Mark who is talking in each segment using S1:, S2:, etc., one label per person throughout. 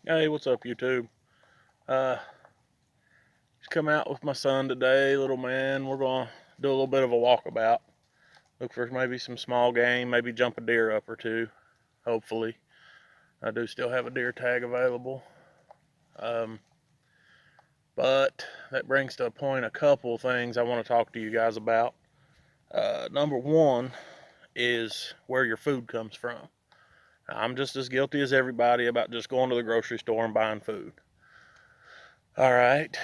S1: Hey, what's up, YouTube? Uh, just come out with my son today, little man. We're gonna do a little bit of a walkabout. Look for maybe some small game, maybe jump a deer up or two. Hopefully, I do still have a deer tag available. Um, but that brings to a point a couple things I want to talk to you guys about. Number one is where your food comes from. I'm just as guilty as everybody about just going to the grocery store and buying food. All right,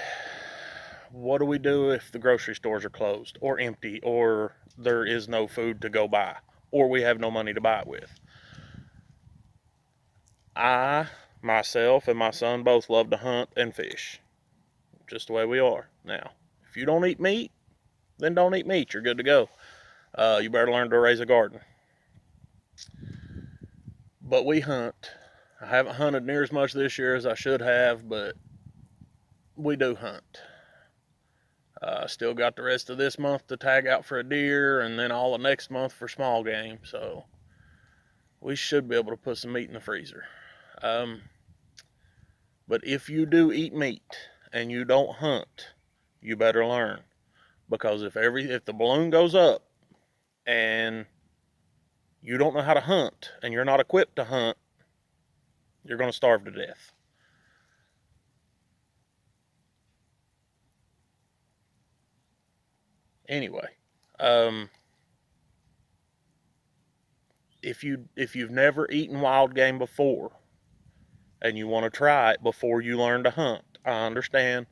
S1: what do we do if the grocery stores are closed or empty or there is no food to go buy or we have no money to buy it with? I, myself, and my son both love to hunt and fish. Just the way we are. Now, if you don't eat meat, then don't eat meat. You're good to go. You better learn to raise a garden. But we hunt. I haven't hunted near as much this year as I should have, but we do hunt. Still got the rest of this month to tag out for a deer, and then all of next month for small game. So we should be able to put some meat in the freezer. Um, but if you do eat meat and you don't hunt, you better learn, because if the balloon goes up and you don't know how to hunt and you're not equipped to hunt, you're going to starve to death. Anyway, um, if you've never eaten wild game before and you want to try it before you learn to hunt, I understand.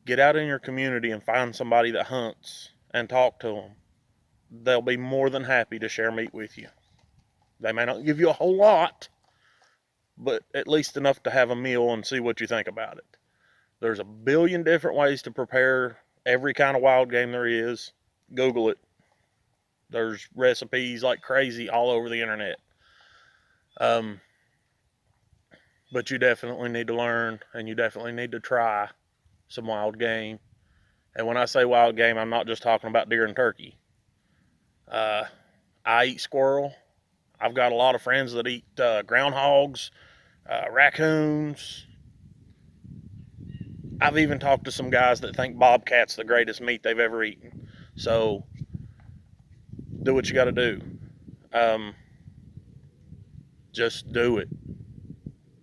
S1: Get out in your community and find somebody that hunts and talk to them. They'll be more than happy to share meat with you. They may not give you a whole lot, but at least enough to have a meal and see what you think about it. There's a billion different ways to prepare every kind of wild game there is. Google it. There's recipes like crazy all over the internet. Um, but you definitely need to learn and you definitely need to try some wild game. And when I say wild game, I'm not just talking about deer and turkey. Uh, I eat squirrel. I've got a lot of friends that eat groundhogs, raccoons. I've even talked to some guys that think bobcat's the greatest meat they've ever eaten. So do what you got to do. Um, just do it.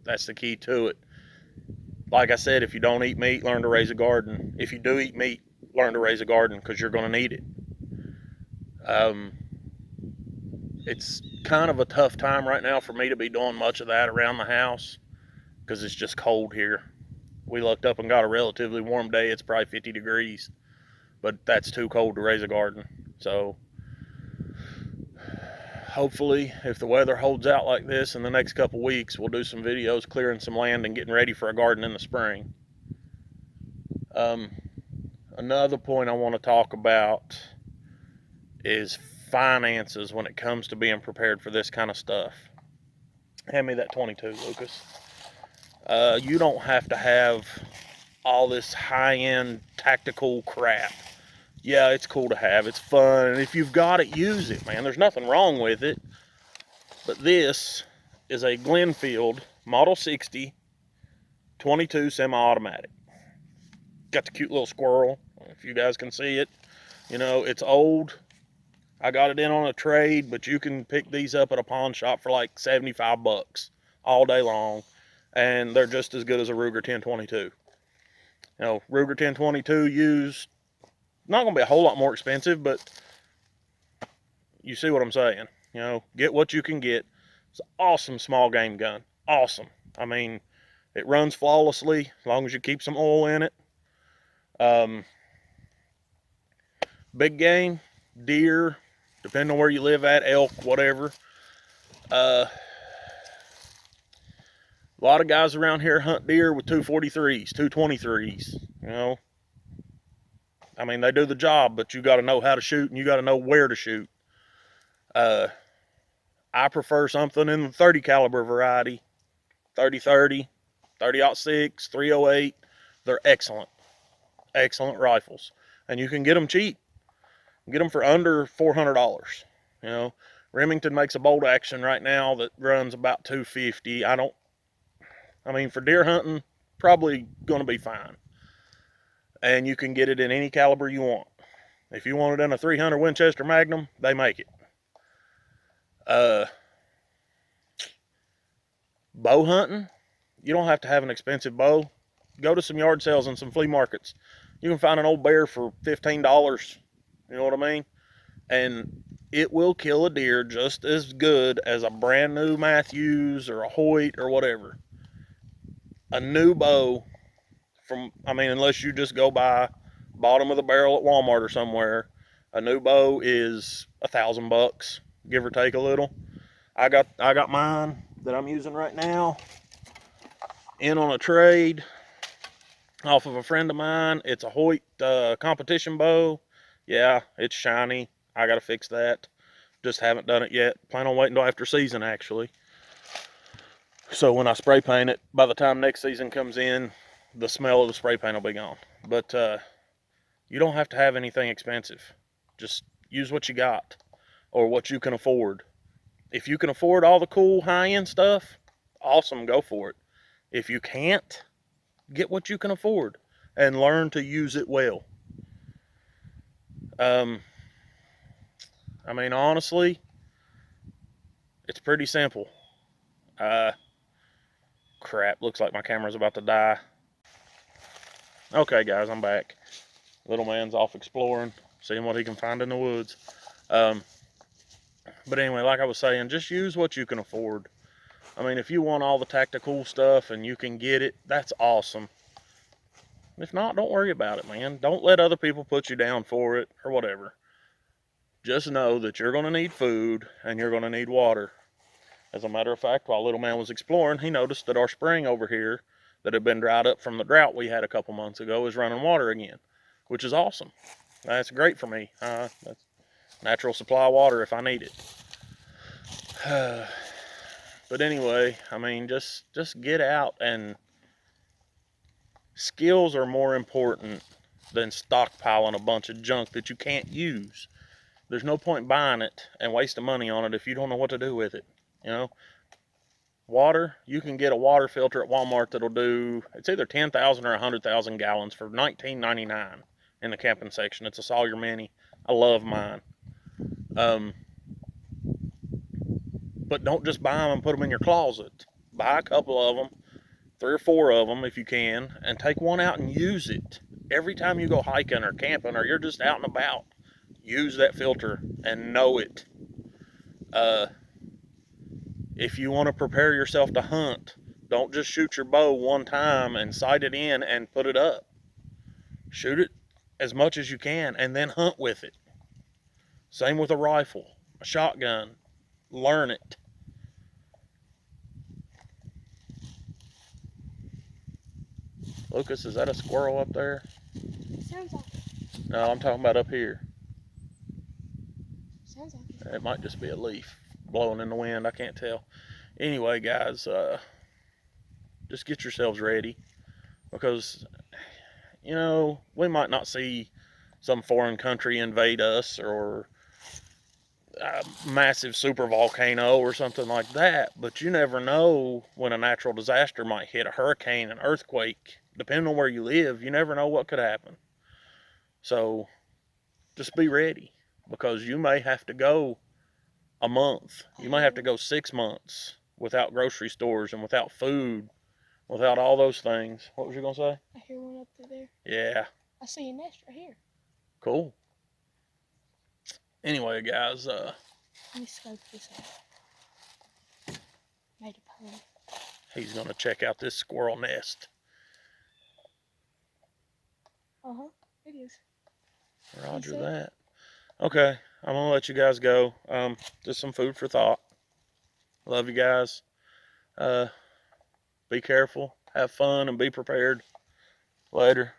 S1: That's the key to it. Like I said, if you don't eat meat, learn to raise a garden. If you do eat meat, learn to raise a garden because you're going to need it. Um, it's kind of a tough time right now for me to be doing much of that around the house because it's just cold here. We looked up and got a relatively warm day. It's probably 50 degrees, but that's too cold to raise a garden. So hopefully, if the weather holds out like this in the next couple weeks, we'll do some videos clearing some land and getting ready for a garden in the spring. Um, Another point I want to talk about is finances when it comes to being prepared for this kind of stuff. Hand me that 22, Lucas. You don't have to have all this high-end tactical crap. Yeah, it's cool to have. It's fun. And if you've got it, use it, man. There's nothing wrong with it. But this is a Glenfield Model 60 22 semi-automatic. Got the cute little squirrel, if you guys can see it. You know, it's old. I got it in on a trade, but you can pick these up at a pawn shop for like 75 bucks all day long. And they're just as good as a Ruger 1022. You know, Ruger 1022 used, not going to be a whole lot more expensive, but you see what I'm saying. You know, get what you can get. It's an awesome small game gun. Awesome. I mean, it runs flawlessly as long as you keep some oil in it. Um, Big game, deer, depending on where you live at, elk, whatever. A lot of guys around here hunt deer with 243s, 223s. You know, I mean, they do the job, but you got to know how to shoot and you got to know where to shoot. I prefer something in the 30 caliber variety, 30-30, 30-06, 308. They're excellent, excellent rifles, and you can get them cheap. Get them for under $400. You know, Remington makes a bolt action right now that runs about $250. I mean, for deer hunting, probably going to be fine. And you can get it in any caliber you want. If you want it in a 300 Winchester Magnum, they make it. Bow hunting, you don't have to have an expensive bow. Go to some yard sales and some flea markets. You can find an old bear for $15. You know what I mean? And it will kill a deer just as good as a brand new Matthews or a Hoyt or whatever. A new bow unless you just go buy bottom of the barrel at Walmart or somewhere, a new bow is $1,000, give or take a little. I got mine that I'm using right now in on a trade off of a friend of mine. It's a Hoyt competition bow. Yeah, it's shiny. I gotta fix that. Just haven't done it yet. Plan on waiting until after season, actually. So when I spray paint it, by the time next season comes in, the smell of the spray paint will be gone. But you don't have to have anything expensive. Just use what you got or what you can afford. If you can afford all the cool high-end stuff, awesome, go for it. If you can't, get what you can afford and learn to use it well. I mean, honestly, it's pretty simple. Crap, looks like my camera's about to die. Okay, guys, I'm back. Little man's off exploring, seeing what he can find in the woods. But anyway, like I was saying, just use what you can afford. I mean, if you want all the tactical stuff and you can get it, that's awesome. If not, don't worry about it, man. Don't let other people put you down for it or whatever. Just know that you're going to need food and you're going to need water. As a matter of fact, while little man was exploring, he noticed that our spring over here that had been dried up from the drought we had a couple months ago is running water again, which is awesome. That's great for me. That's natural supply of water if I need it. But anyway, I mean, just get out, and skills are more important than stockpiling a bunch of junk that you can't use. There's no point buying it and wasting money on it if you don't know what to do with it. You know, water, you can get a water filter at Walmart that'll do, it's either 10,000 or 100,000 gallons for $19.99 in the camping section. It's a Sawyer Mini. I love mine. But don't just buy them and put them in your closet. Buy a couple of them, 3 or 4 of them if you can, and take one out and use it. Every time you go hiking or camping or you're just out and about, use that filter and know it. If you want to prepare yourself to hunt, don't just shoot your bow one time and sight it in and put it up. Shoot it as much as you can and then hunt with it. Same with a rifle, a shotgun. Learn it. Lucas, is that a squirrel up there?
S2: Sounds like it.
S1: No, I'm talking about up here.
S2: Sounds like it.
S1: It might just be a leaf blowing in the wind. I can't tell. Anyway, guys, just get yourselves ready, because, you know, we might not see some foreign country invade us or a massive super volcano or something like that, but you never know when a natural disaster might hit, a hurricane, an earthquake. Depending on where you live, you never know what could happen. So just be ready, because you may have to go a month. You may have to go 6 months without grocery stores and without food, without all those things. What was you going to say?
S2: I hear one up there.
S1: Yeah.
S2: I see a nest right here.
S1: Cool. Anyway, guys,
S2: Let me scope this out. Made a pun.
S1: he's going to check out this squirrel nest.
S2: Uh-huh, it is.
S1: Roger that. Okay, I'm going to let you guys go. Just some food for thought. Love you guys. Be careful, have fun, and be prepared. Later.